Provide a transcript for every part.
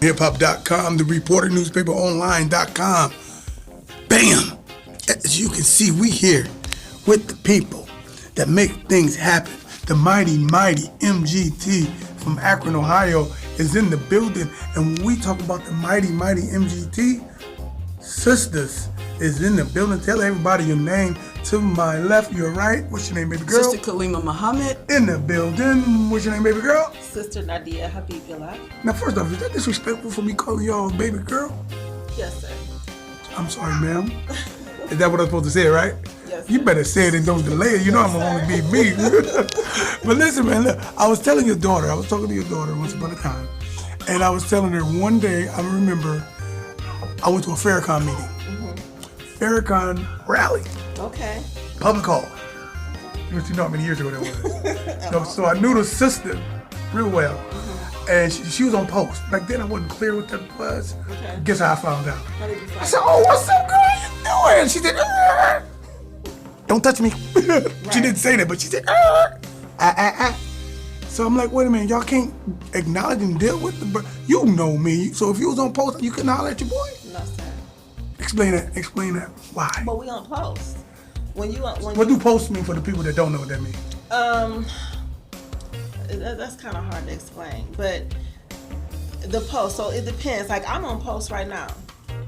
hiphop.com, the reporter newspaper online.com. Bam! As you can see, we here with the people that make things happen. The mighty MGT from Akron, Ohio is in the building. And when we talk about the mighty MGT, Sisters is in the building. Tell everybody your name. To my left, your right. What's your name, baby girl? Sister Kalima Muhammad. In the building. What's your name, baby girl? Sister Nadia Habibullah. Now, first off, is that disrespectful for me calling y'all baby girl? Yes, sir. I'm sorry, ma'am. Is that what I'm supposed to say, right? Yes, sir. You better say it and don't delay it. You know I'm gonna only be me. But listen, man, look, I was telling your daughter, I was talking to your daughter once upon a time, and I was telling her one day, I remember I went to a Farrakhan meeting. Farrakhan rally. Okay. Public hall. You know how many years ago that was. So I knew the sister real well. And she was on post. Back then I wasn't clear what that was. Okay. Guess how I found out? How did you find I said, oh, what's up, girl? How you doing? She said, don't touch me. She didn't say that, but she said, So I'm like, wait a minute, y'all can't acknowledge and deal with the you know me. So if you was on post, you couldn't holler at your boy? No, sir. Explain that. Why? But we on post. What do post mean for the people that don't know what that means? That's kind of hard to explain. But the post, so it depends. Like I'm on post right now.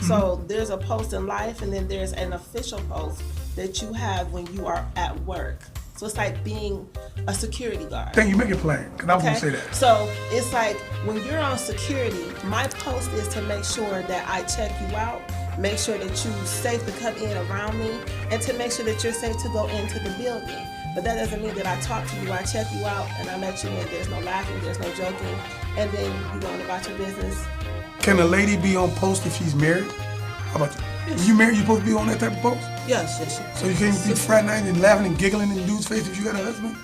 So there's a post in life, and then there's an official post that you have when you are at work. So it's like being a security guard. Thank you, make it plain, because I was going to say that. So it's like when you're on security, my post is to make sure that I check you out, make sure that you're safe to come in around me, and to make sure that you're safe to go into the building. But that doesn't mean that I talk to you, I check you out, and I let you in. There's no laughing, there's no joking, and then you going about your business. Can a lady be on post if she's married? How about you? When you married, you supposed to be on that type of post? Yes. So you can't be fraternizing and laughing and giggling in dude's face if you got a husband?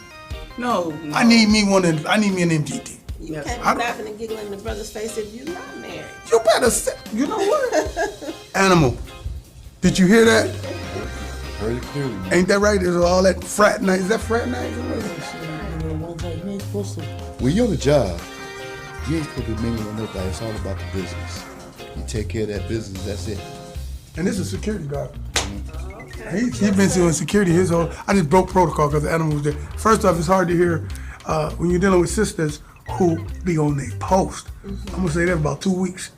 No. I need me an MGT. You can't be laughing and giggling in the brother's face if you're not married. You better say, you know what? Animal. Did you hear that? Very clearly. Ain't that right? There's all that fraternizing. Is that fraternizing? When you're on the job, you ain't supposed to be mingling with nobody. It's all about the business. You take care of that business, that's it. And this is a security guard. He's been doing security his whole. I just broke protocol because the animal was there. First off, it's hard to hear when you're dealing with sisters who be on their post. I'm gonna say that for about 2 weeks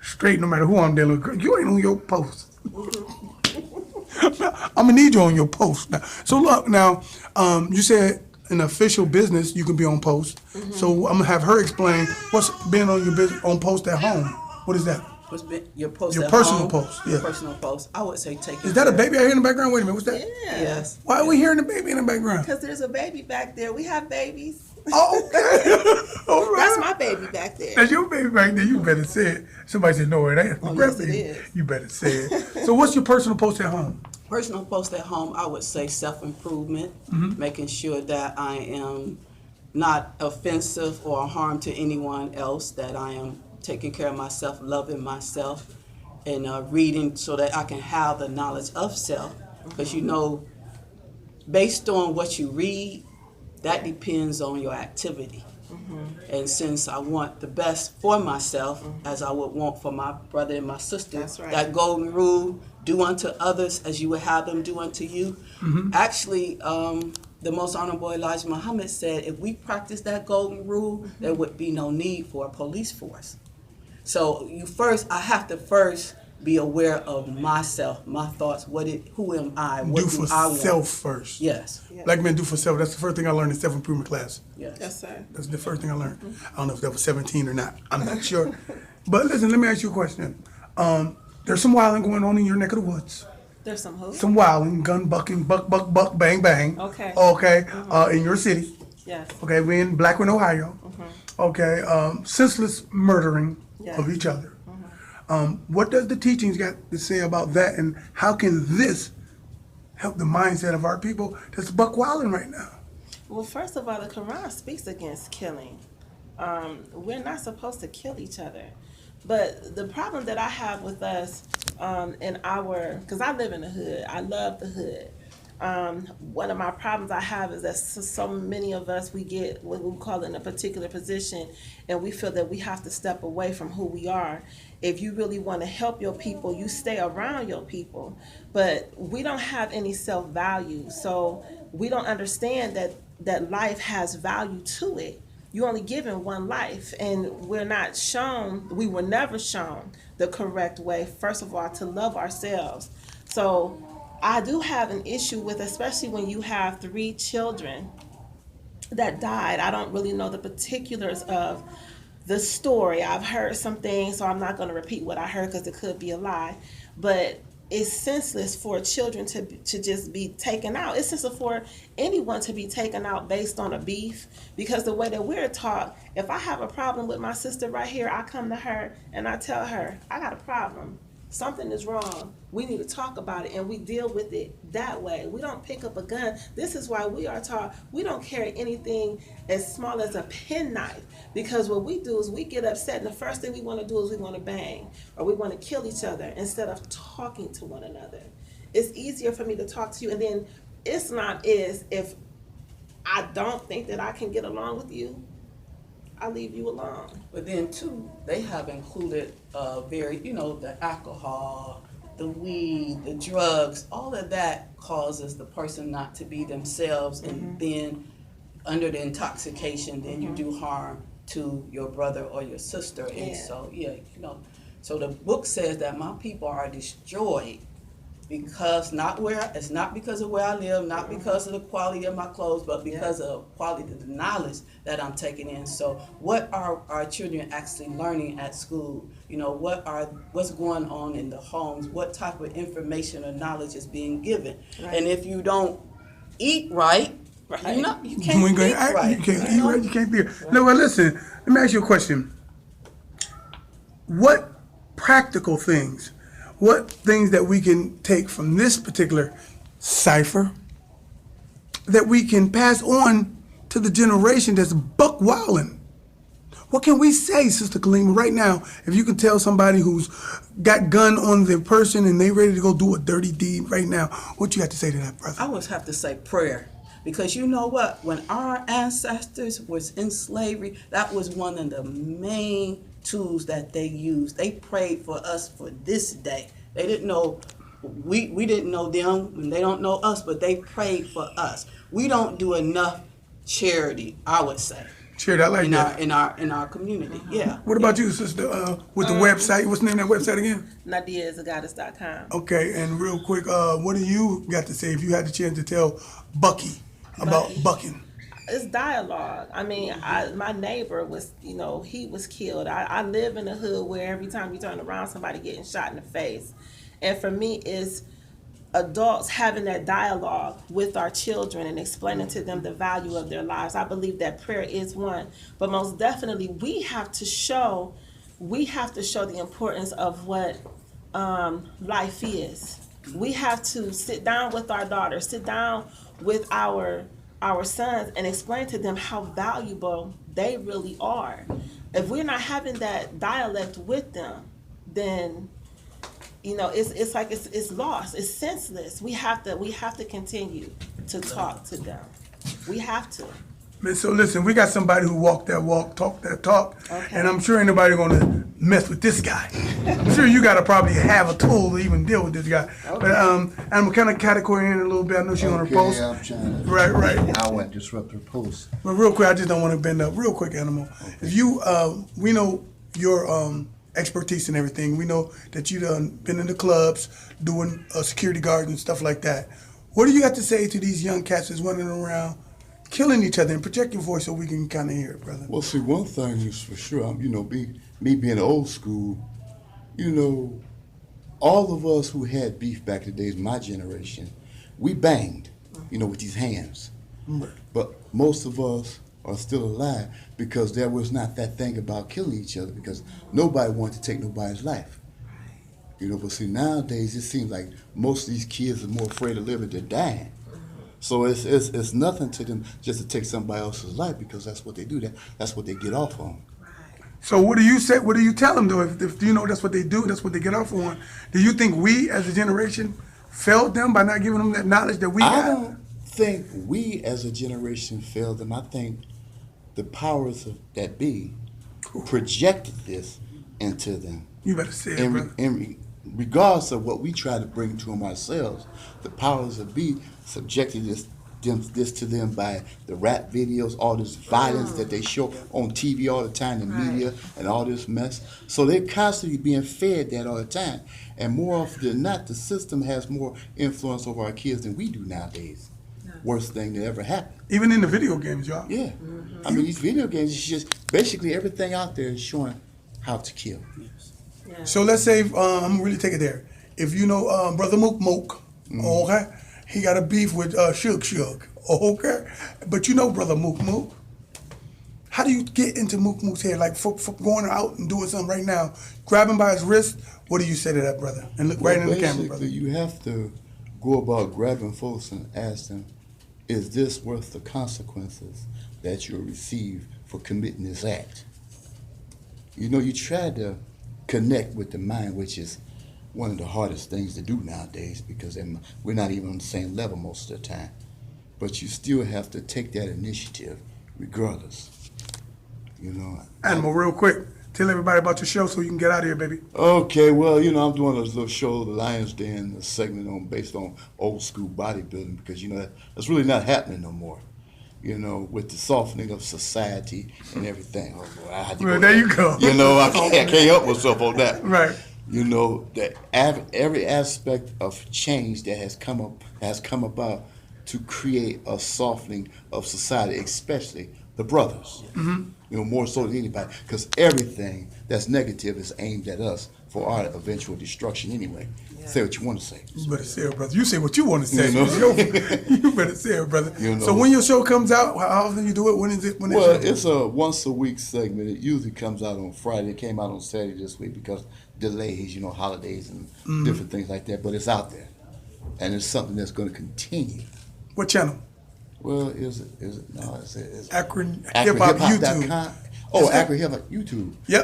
straight, no matter who I'm dealing with. You ain't on your post. I'm gonna need you on your post now. So look, now you said in official business you can be on post. So I'm gonna have her explain what's being on your business on post at home. What is that? What's been your post? Your at personal home? post, yeah. Your personal post. I would say take. Is that a baby I hear in the background? Wait a minute, what's that? Yeah. Yes. Why are we hearing the baby in the background? Because there's a baby back there. We have babies. Oh, okay. All right. That's my baby back there. That's your baby back there. You better say it. Somebody said, no, it ain't. Oh, My yes, it baby. is. You better say it. So what's your personal post at home? Personal post at home, I would say self-improvement, making sure that I am not offensive or harm to anyone else, that I am taking care of myself, loving myself, and reading so that I can have the knowledge of self. Because you know, based on what you read, that depends on your activity. And since I want the best for myself, as I would want for my brother and my sister, That's right. that golden rule, do unto others as you would have them do unto you. Actually, the most honorable Elijah Muhammad said, if we practice that golden rule, there would be no need for a police force. So I have to first be aware of myself, my thoughts, who am I, what Do do for I want? self first. Yes. Black men do for self. That's the first thing I learned in self-improvement class. Yes. Yes, sir. That's the first thing I learned. I don't know if that was 17 or not. I'm not sure. But listen, let me ask you a question. There's some wilding going on in your neck of the woods. There's some who? Some wilding, gun bucking, buck, bang, bang. Okay. Okay. In your city. Yes. Okay, we're in Blackburn, Ohio. Okay, senseless murdering of each other. What does the teachings got to say about that, and how can this help the mindset of our people that's buck wilding right now? Well, first of all, the Quran speaks against killing. We're not supposed to kill each other. But the problem that I have with us because I live in the hood, I love the hood. One of my problems I have is that so many of us, we get what we call in a particular position, and we feel that we have to step away from who we are. If you really want to help your people, you stay around your people. But we don't have any self-value, so we don't understand that life has value to it. You're only given one life, and we were never shown the correct way, first of all, to love ourselves. So I do have an issue with, especially when you have 3 children that died. I don't really know the particulars of the story. I've heard some things, so I'm not going to repeat what I heard because it could be a lie. But it's senseless for children to just be taken out. It's senseless for anyone to be taken out based on a beef, because the way that we're taught, if I have a problem with my sister right here, I come to her and I tell her, I got a problem. Something is wrong. We need to talk about it, and we deal with it that way. We don't pick up a gun. This is why we are taught we don't carry anything as small as a penknife, because what we do is we get upset, and the first thing we want to do is we want to bang, or we want to kill each other instead of talking to one another. It's easier for me to talk to you, and then it's not is if I don't think that I can get along with you, I leave you alone. But then too, they have included the alcohol, the weed, the drugs, all of that causes the person not to be themselves, and then under the intoxication, then you do harm to your brother or your sister. And so, so the book says that my people are destroyed because it's not because of where I live, not because of the quality of my clothes, but because of quality of the knowledge that I'm taking in. So what are our children actually learning at school? What's going on in the homes? What type of information or knowledge is being given? Right. And if you don't eat right, you can't eat right. You can't eat right, you can't be right. No, well, listen, let me ask you a question. What practical things, what things that we can take from this particular cipher that we can pass on to the generation that's buck wilding? What can we say, Sister Kalima, right now, if you can tell somebody who's got gun on their person and they ready to go do a dirty deed right now, what you got to say to that, brother? I always have to say prayer. Because you know what? When our ancestors was in slavery, that was one of the main tools that they used. They prayed for us for this day. They didn't know, we didn't know them, and they don't know us, but they prayed for us. We don't do enough charity, I would say. Charity, I like that. In our community, What about you, sister, with the website? What's the name of that website again? NadiaIsAgoddess.com. Okay, and real quick, what do you got to say if you had the chance to tell Bucky about bucking? It's dialogue. I mean, my neighbor was, he was killed. I live in a hood where every time you turn around, somebody getting shot in the face. And for me, it's adults having that dialogue with our children and explaining to them the value of their lives. I believe that prayer is one, but most definitely we have to show the importance of what life is. We have to sit down with our daughters, sit down with our sons and explain to them how valuable they really are. If we're not having that dialect with them, then it's like it's lost. It's senseless. We have to continue to talk to them. We have to. Man, so listen, we got somebody who walked that walk, talked that talk, and I'm sure ain't nobody gonna mess with this guy. I'm sure you gotta probably have a tool to even deal with this guy. Okay. But I'm kind of category in a little bit. I know she's on her post. Yeah, I'm trying to. Right. I won't disrupt her post. But real quick, I just don't want to bend up. Real quick, Animal. Okay. If you, we know your expertise and everything. We know that you've been in the clubs doing security guards and stuff like that. What do you got to say to these young cats that's running around killing each other? And project your voice so we can kind of hear it, brother. Well, see, one thing is for sure, me being old school, all of us who had beef back in the days, my generation, we banged, with these hands. Right. But most of us are still alive because there was not that thing about killing each other because nobody wanted to take nobody's life. But see, nowadays it seems like most of these kids are more afraid of living than dying. So it's nothing to them just to take somebody else's life because that's what they do. That's what they get off on. So what do you say? What do you tell them though? If that's what they do, that's what they get off on. Do you think we as a generation failed them by not giving them that knowledge that we I got? don't think we as a generation failed them. I think the powers that be projected this into them. You better say it, brother. Regardless of what we try to bring to them ourselves, the powers that be subjected this to them by the rap videos, all this violence that they show on TV all the time, the media, and all this mess. So they're constantly being fed that all the time. And more often than not, the system has more influence over our kids than we do nowadays. Worst thing that ever happened. Even in the video games, y'all. Yeah. I mean, these video games is just basically everything out there is showing how to kill. So let's say, I'm gonna really take it there. If you know Brother Mook Mook, okay, he got a beef with Shook Shook, okay, but you know Brother Mook Mook. How do you get into Mook Mook's head? Like for going out and doing something right now, grab him by his wrist. What do you say to that brother? And look right in the camera, brother. You have to go about grabbing folks and ask them, is this worth the consequences that you'll receive for committing this act? You know, you try to connect with the mind, which is one of the hardest things to do nowadays because we're not even on the same level most of the time. But you still have to take that initiative regardless. You know. Animal, real quick, tell everybody about your show so you can get out of here, baby. Okay, well, you know, I'm doing a little show, The Lion's Den, a segment based on old school bodybuilding because, you know, that's really not happening no more. You know, with the softening of society and everything. Oh, boy, I had to Well, go there there. you go. You know, I can't help myself on that. Right. You know, that every aspect of change that has come about to create a softening of society, especially the brothers. Mm-hmm. You know, more so than anybody, because everything that's negative is aimed at us for our eventual destruction anyway. Yeah. Say what you want to say. You better say it, brother. You say what you want to say. You know? You better say it, brother. You know. So when your show comes out, how often you do it? When is it? Well, it's a once a week segment. It usually comes out on Friday. It came out on Saturday this week because delays, you know, holidays and different things like that. But it's out there, and it's something that's going to continue. What channel? Well, is it? No, it's Akron Hip Hop YouTube. Oh, Akron Hip Hop YouTube. Yep.